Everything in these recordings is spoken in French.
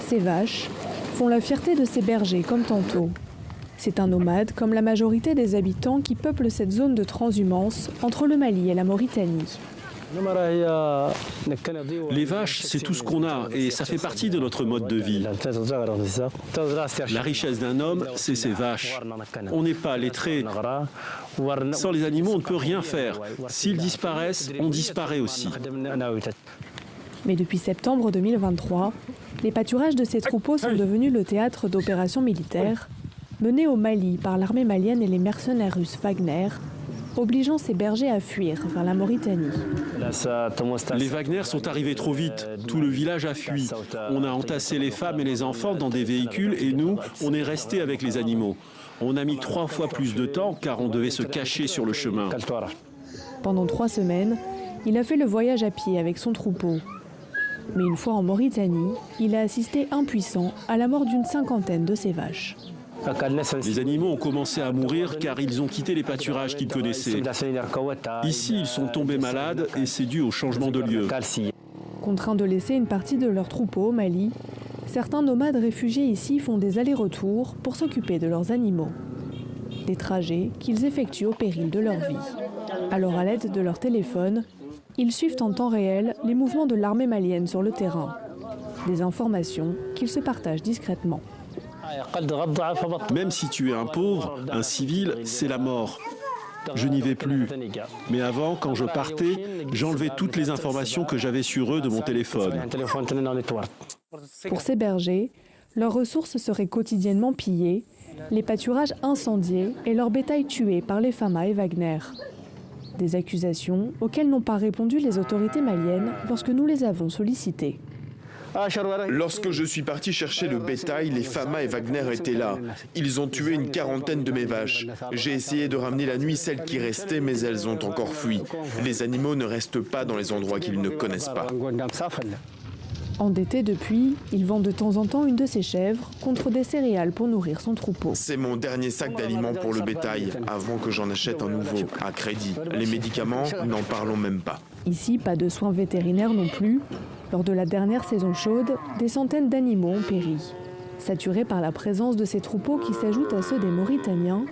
Ces vaches font la fierté de ces bergers comme tantôt. C'est un nomade comme la majorité des habitants qui peuplent cette zone de transhumance entre le Mali et la Mauritanie. Les vaches, c'est tout ce qu'on a et ça fait partie de notre mode de vie. La richesse d'un homme, c'est ses vaches. On n'est pas lettré. Sans les animaux, on ne peut rien faire. S'ils disparaissent, on disparaît aussi. Mais depuis septembre 2023, les pâturages de ces troupeaux sont devenus le théâtre d'opérations militaires menées au Mali par l'armée malienne et les mercenaires russes Wagner, obligeant ces bergers à fuir vers la Mauritanie. Les Wagner sont arrivés trop vite. Tout le village a fui. On a entassé les femmes et les enfants dans des véhicules et nous, on est restés avec les animaux. On a mis 3 fois plus de temps car on devait se cacher sur le chemin. Pendant 3 semaines, il a fait le voyage à pied avec son troupeau. Mais une fois en Mauritanie, il a assisté impuissant à la mort d'une 50aine de ses vaches. Les animaux ont commencé à mourir car ils ont quitté les pâturages qu'ils connaissaient. Ici, ils sont tombés malades et c'est dû au changement de lieu. Contraints de laisser une partie de leur troupeau au Mali, certains nomades réfugiés ici font des allers-retours pour s'occuper de leurs animaux. Des trajets qu'ils effectuent au péril de leur vie. Alors à l'aide de leur téléphone, ils suivent en temps réel les mouvements de l'armée malienne sur le terrain. Des informations qu'ils se partagent discrètement. Même si tu es un pauvre, un civil, c'est la mort. Je n'y vais plus. Mais avant, quand je partais, j'enlevais toutes les informations que j'avais sur eux de mon téléphone. Pour ces bergers, leurs ressources seraient quotidiennement pillées, les pâturages incendiés et leur bétail tué par les FAMA et Wagner. Des accusations auxquelles n'ont pas répondu les autorités maliennes lorsque nous les avons sollicitées. Lorsque je suis parti chercher le bétail, les FAMA et Wagner étaient là. Ils ont tué une 40aine de mes vaches. J'ai essayé de ramener la nuit celles qui restaient, mais elles ont encore fui. Les animaux ne restent pas dans les endroits qu'ils ne connaissent pas. Endetté depuis, il vend de temps en temps une de ses chèvres contre des céréales pour nourrir son troupeau. C'est mon dernier sac d'aliments pour le bétail, avant que j'en achète un nouveau, à crédit. Les médicaments, n'en parlons même pas. Ici, pas de soins vétérinaires non plus. Lors de la dernière saison chaude, des centaines d'animaux ont péri. Saturés par la présence de ces troupeaux qui s'ajoutent à ceux des Mauritaniens,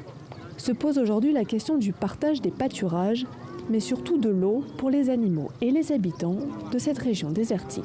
se pose aujourd'hui la question du partage des pâturages, mais surtout de l'eau pour les animaux et les habitants de cette région désertique.